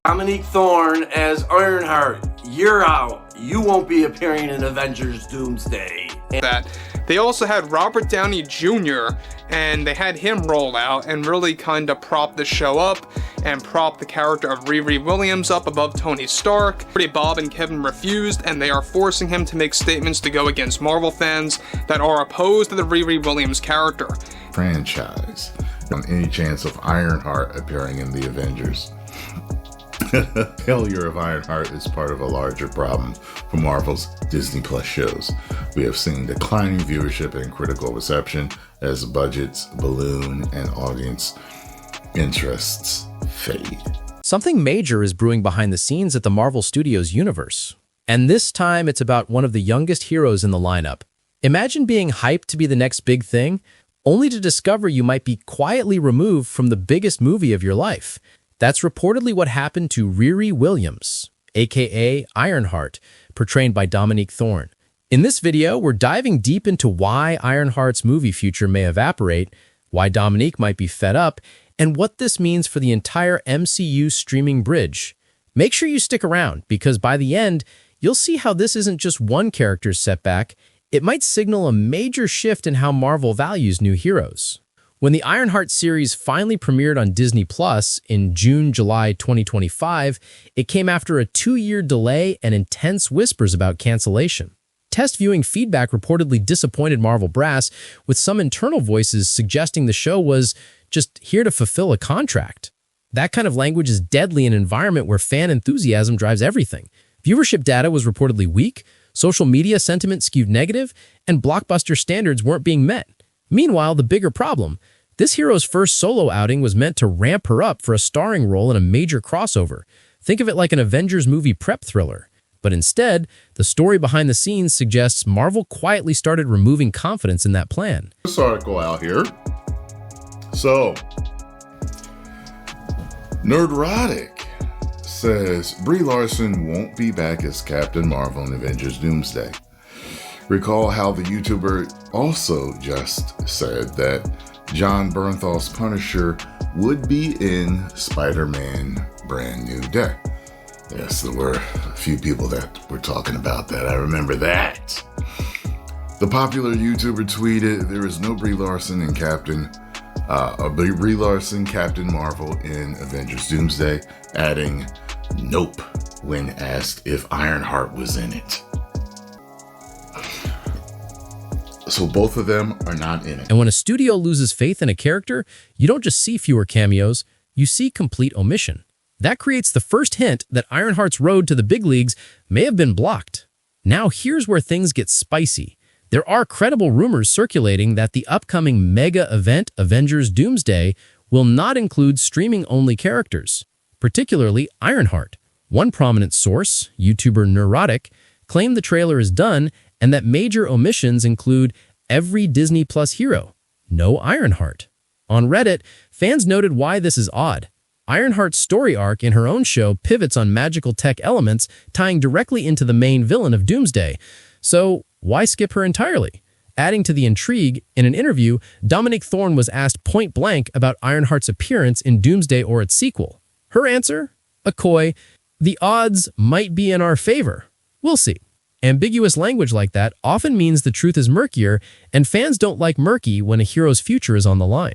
Dominique Thorne as Ironheart. You're out. You won't be appearing in Avengers Doomsday. That they also had Robert Downey Jr. and they had him roll out and really kind of prop the show up and prop the character of Riri Williams up above Tony Stark. Bob and Kevin refused, and they are forcing him to make statements to go against Marvel fans that are opposed to the Riri Williams character. Franchise on any chance of Ironheart appearing in the Avengers. Failure of Ironheart is part of a larger problem for Marvel's Disney Plus shows. We have seen declining viewership and critical reception as budgets balloon and audience interests fade. Something major is brewing behind the scenes at the Marvel Studios universe. And this time it's about one of the youngest heroes in the lineup. Imagine being hyped to be the next big thing, only to discover you might be quietly removed from the biggest movie of your life. That's reportedly what happened to Riri Williams, aka Ironheart, portrayed by Dominique Thorne. In this video, we're diving deep into why Ironheart's movie future may evaporate, why Dominique might be fed up, and what this means for the entire MCU streaming bridge. Make sure you stick around, because by the end, you'll see how this isn't just one character's setback. It might signal a major shift in how Marvel values new heroes. When the Ironheart series finally premiered on Disney Plus in June-July 2025, it came after a 2-year delay and intense whispers about cancellation. Test viewing feedback reportedly disappointed Marvel brass, with some internal voices suggesting the show was just here to fulfill a contract. That kind of language is deadly in an environment where fan enthusiasm drives everything. Viewership data was reportedly weak, social media sentiment skewed negative, and blockbuster standards weren't being met. Meanwhile, the bigger problem, this hero's first solo outing was meant to ramp her up for a starring role in a major crossover. Think of it like an Avengers movie prep thriller. But instead, the story behind the scenes suggests Marvel quietly started removing confidence in that plan. This article out here. So, Nerdrotic says Brie Larson won't be back as Captain Marvel in Avengers Doomsday. Recall how the YouTuber also just said that John Bernthal's Punisher would be in Spider-Man Brand New Day. Yes, there were a few people that were talking about that. I remember that. The popular YouTuber tweeted, "There is no Brie Larson Captain Marvel in Avengers Doomsday," adding, "Nope," when asked if Ironheart was in it. So both of them are not in it. And when a studio loses faith in a character, you don't just see fewer cameos, you see complete omission. That creates the first hint that Ironheart's road to the big leagues may have been blocked. Now here's where things get spicy. There are credible rumors circulating that the upcoming mega event, Avengers Doomsday, will not include streaming-only characters, particularly Ironheart. One prominent source, YouTuber Nerdrotic, claimed the trailer is done and that major omissions include every Disney Plus hero, no Ironheart. On Reddit, fans noted why this is odd. Ironheart's story arc in her own show pivots on magical tech elements, tying directly into the main villain of Doomsday. So why skip her entirely? Adding to the intrigue, in an interview, Dominique Thorne was asked point-blank about Ironheart's appearance in Doomsday or its sequel. Her answer? A coy, "The odds might be in our favor. We'll see." Ambiguous language like that often means the truth is murkier, and fans don't like murky when a hero's future is on the line.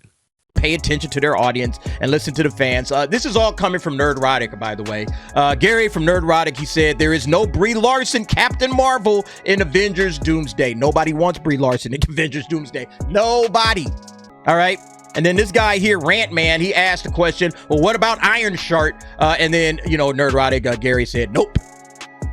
Pay attention to their audience and listen to the fans. This is all coming from Nerdrotic, by the way. Gary from Nerdrotic, he said, "There is no Brie Larson Captain Marvel in Avengers Doomsday." Nobody wants Brie Larson in Avengers Doomsday. Nobody. All right. And then this guy here, Rant Man, he asked the question, well, what about Ironheart? And then, Nerdrotic, Gary said, nope.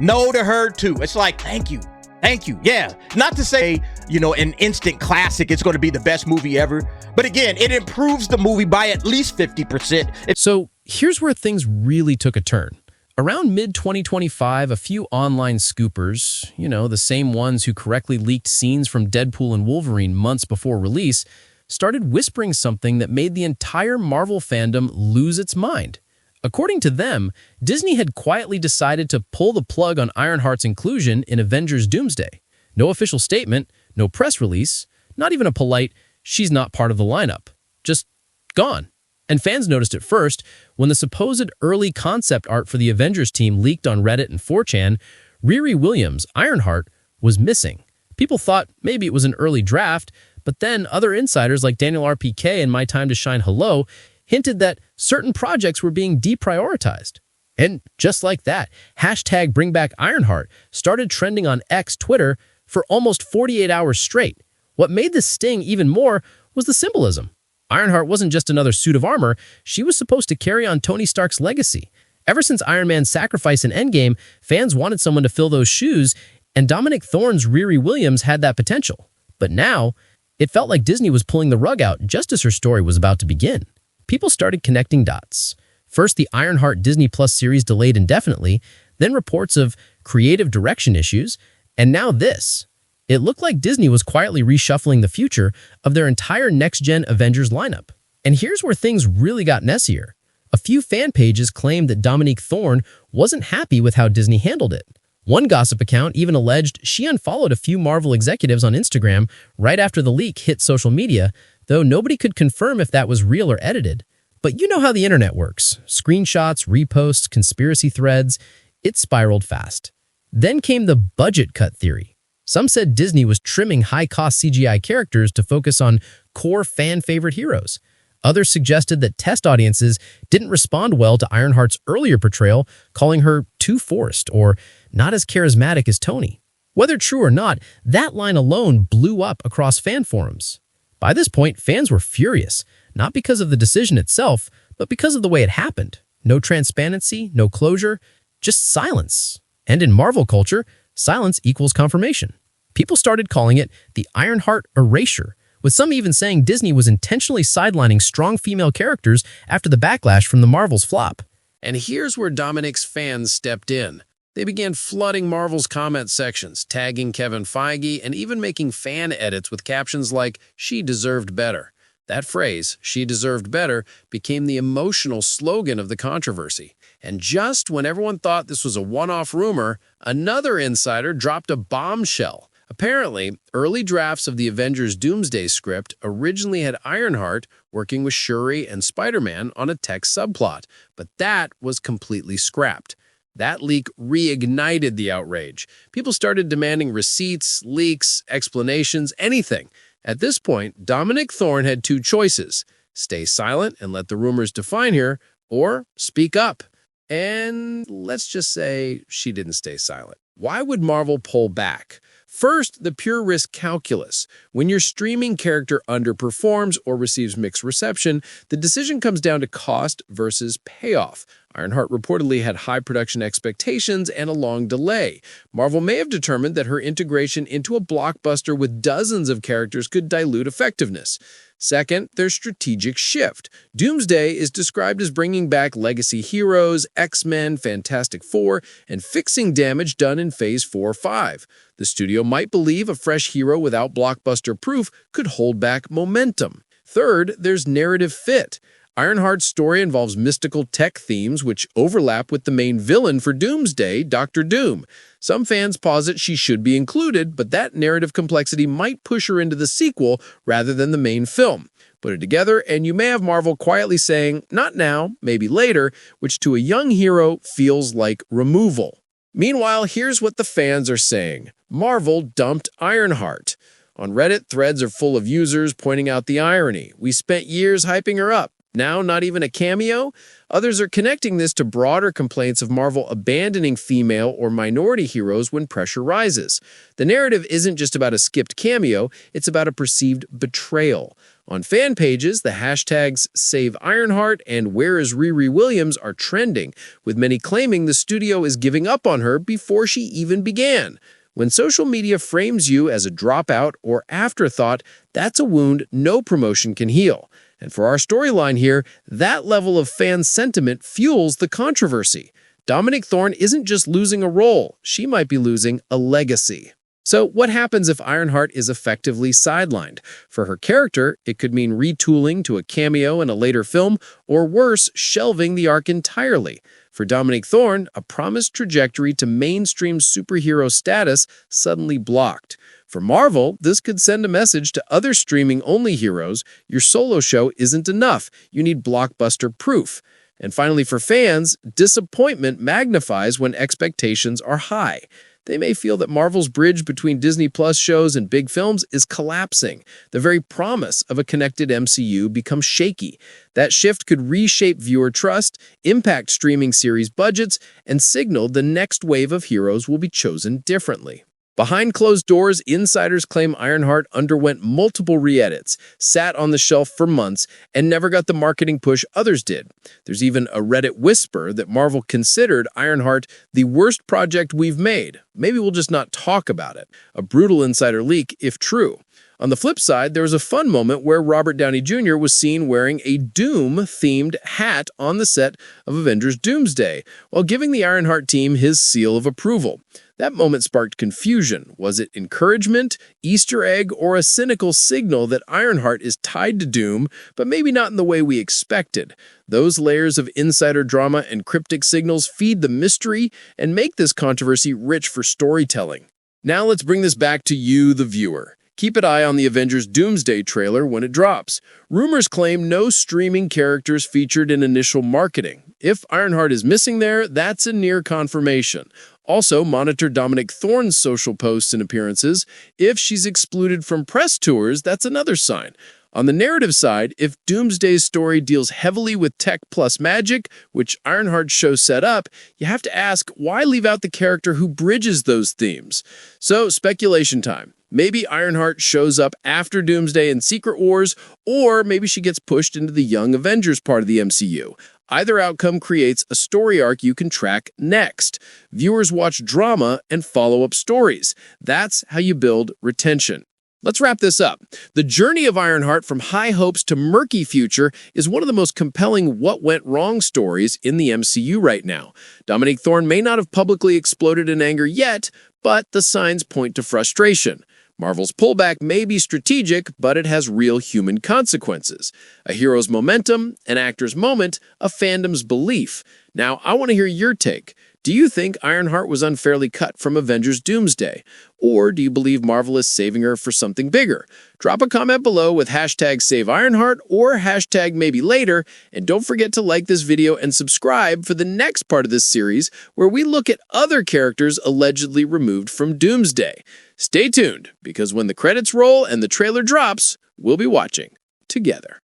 No to her too. It's like, thank you. Thank you. Yeah. Not to say, an instant classic, it's going to be the best movie ever. But again, it improves the movie by at least 50%. So here's where things really took a turn. Around mid-2025, a few online scoopers, the same ones who correctly leaked scenes from Deadpool and Wolverine months before release, started whispering something that made the entire Marvel fandom lose its mind. According to them, Disney had quietly decided to pull the plug on Ironheart's inclusion in Avengers Doomsday. No official statement, no press release, not even a polite, "she's not part of the lineup." Just gone. And fans noticed it first when the supposed early concept art for the Avengers team leaked on Reddit and 4chan. Riri Williams, Ironheart, was missing. People thought maybe it was an early draft, but then other insiders like Daniel RPK and My Time to Shine Hello hinted that certain projects were being deprioritized. And just like that, hashtag #BringBackIronheart started trending on X Twitter for almost 48 hours straight. What made this sting even more was the symbolism. Ironheart wasn't just another suit of armor, she was supposed to carry on Tony Stark's legacy. Ever since Iron Man's sacrifice in Endgame, fans wanted someone to fill those shoes, and Dominique Thorne's Riri Williams had that potential. But now, it felt like Disney was pulling the rug out just as her story was about to begin. People started connecting dots. First, the Ironheart Disney Plus series delayed indefinitely, then reports of creative direction issues, and now this. It looked like Disney was quietly reshuffling the future of their entire next-gen Avengers lineup. And here's where things really got messier. A few fan pages claimed that Dominique Thorne wasn't happy with how Disney handled it. One gossip account even alleged she unfollowed a few Marvel executives on Instagram right after the leak hit social media, though nobody could confirm if that was real or edited. But you know how the internet works. Screenshots, reposts, conspiracy threads. It spiraled fast. Then came the budget cut theory. Some said Disney was trimming high-cost CGI characters to focus on core fan-favorite heroes. Others suggested that test audiences didn't respond well to Ironheart's earlier portrayal, calling her too forced or not as charismatic as Tony. Whether true or not, that line alone blew up across fan forums. By this point, fans were furious, not because of the decision itself, but because of the way it happened. No transparency, no closure, just silence. And in Marvel culture, silence equals confirmation. People started calling it the Ironheart erasure, with some even saying Disney was intentionally sidelining strong female characters after the backlash from the Marvel's flop. And here's where Dominique's fans stepped in. They began flooding Marvel's comment sections, tagging Kevin Feige, and even making fan edits with captions like, "She deserved better." That phrase, "she deserved better," became the emotional slogan of the controversy. And just when everyone thought this was a one-off rumor, another insider dropped a bombshell. Apparently, early drafts of the Avengers Doomsday script originally had Ironheart working with Shuri and Spider-Man on a tech subplot, but that was completely scrapped. That leak reignited the outrage. People started demanding receipts, leaks, explanations, anything. At this point, Dominique Thorne had two choices: stay silent and let the rumors define her, or speak up. And let's just say she didn't stay silent. Why would Marvel pull back? First, the pure risk calculus. When your streaming character underperforms or receives mixed reception, the decision comes down to cost versus payoff. Ironheart reportedly had high production expectations and a long delay. Marvel may have determined that her integration into a blockbuster with dozens of characters could dilute effectiveness. Second, their strategic shift. Doomsday is described as bringing back legacy heroes, X-Men, Fantastic Four, and fixing damage done in Phase 4-5. The studio might believe a fresh hero without blockbuster proof could hold back momentum. Third, there's narrative fit. Ironheart's story involves mystical tech themes which overlap with the main villain for Doomsday, Dr. Doom. Some fans posit she should be included, but that narrative complexity might push her into the sequel rather than the main film. Put it together, and you may have Marvel quietly saying, "Not now, maybe later," which to a young hero feels like removal. Meanwhile, here's what the fans are saying. Marvel dumped Ironheart. On Reddit, threads are full of users pointing out the irony. We spent years hyping her up. Now, not even a cameo? Others are connecting this to broader complaints of Marvel abandoning female or minority heroes when pressure rises. The narrative isn't just about a skipped cameo, it's about a perceived betrayal. On fan pages, the hashtags Save Ironheart and Where is Riri Williams are trending, with many claiming the studio is giving up on her before she even began. When social media frames you as a dropout or afterthought, that's a wound no promotion can heal. And for our storyline here, that level of fan sentiment fuels the controversy. Dominique Thorne isn't just losing a role, she might be losing a legacy. So what happens if Ironheart is effectively sidelined? For her character, it could mean retooling to a cameo in a later film, or worse, shelving the arc entirely. For Dominique Thorne, a promised trajectory to mainstream superhero status suddenly blocked. For Marvel, this could send a message to other streaming-only heroes: your solo show isn't enough, you need blockbuster proof. And finally, for fans, disappointment magnifies when expectations are high. They may feel that Marvel's bridge between Disney Plus shows and big films is collapsing. The very promise of a connected MCU becomes shaky. That shift could reshape viewer trust, impact streaming series budgets, and signal the next wave of heroes will be chosen differently. Behind closed doors, insiders claim Ironheart underwent multiple re-edits, sat on the shelf for months, and never got the marketing push others did. There's even a Reddit whisper that Marvel considered Ironheart the worst project we've made. Maybe we'll just not talk about it. A brutal insider leak, if true. On the flip side, there was a fun moment where Robert Downey Jr. was seen wearing a Doom-themed hat on the set of Avengers Doomsday, while giving the Ironheart team his seal of approval. That moment sparked confusion. Was it encouragement, Easter egg, or a cynical signal that Ironheart is tied to Doom, but maybe not in the way we expected? Those layers of insider drama and cryptic signals feed the mystery and make this controversy rich for storytelling. Now let's bring this back to you, the viewer. Keep an eye on the Avengers Doomsday trailer when it drops. Rumors claim no streaming characters featured in initial marketing. If Ironheart is missing there, that's a near confirmation. Also, monitor Dominique Thorne's social posts and appearances. If she's excluded from press tours, that's another sign. On the narrative side, if Doomsday's story deals heavily with tech plus magic, which Ironheart's show set up, you have to ask, why leave out the character who bridges those themes? So, speculation time. Maybe Ironheart shows up after Doomsday in Secret Wars, or maybe she gets pushed into the Young Avengers part of the MCU. Either outcome creates a story arc you can track next. Viewers watch drama and follow-up stories. That's how you build retention. Let's wrap this up. The journey of Ironheart from high hopes to murky future is one of the most compelling what went wrong stories in the MCU right now. Dominique Thorne may not have publicly exploded in anger yet, but the signs point to frustration. Marvel's pullback may be strategic, but it has real human consequences. A hero's momentum, an actor's moment, a fandom's belief. Now, I want to hear your take. Do you think Ironheart was unfairly cut from Avengers Doomsday? Or do you believe Marvel is saving her for something bigger? Drop a comment below with hashtag #SaveIronheart or hashtag #MaybeLater, and don't forget to like this video and subscribe for the next part of this series where we look at other characters allegedly removed from Doomsday. Stay tuned, because when the credits roll and the trailer drops, we'll be watching together.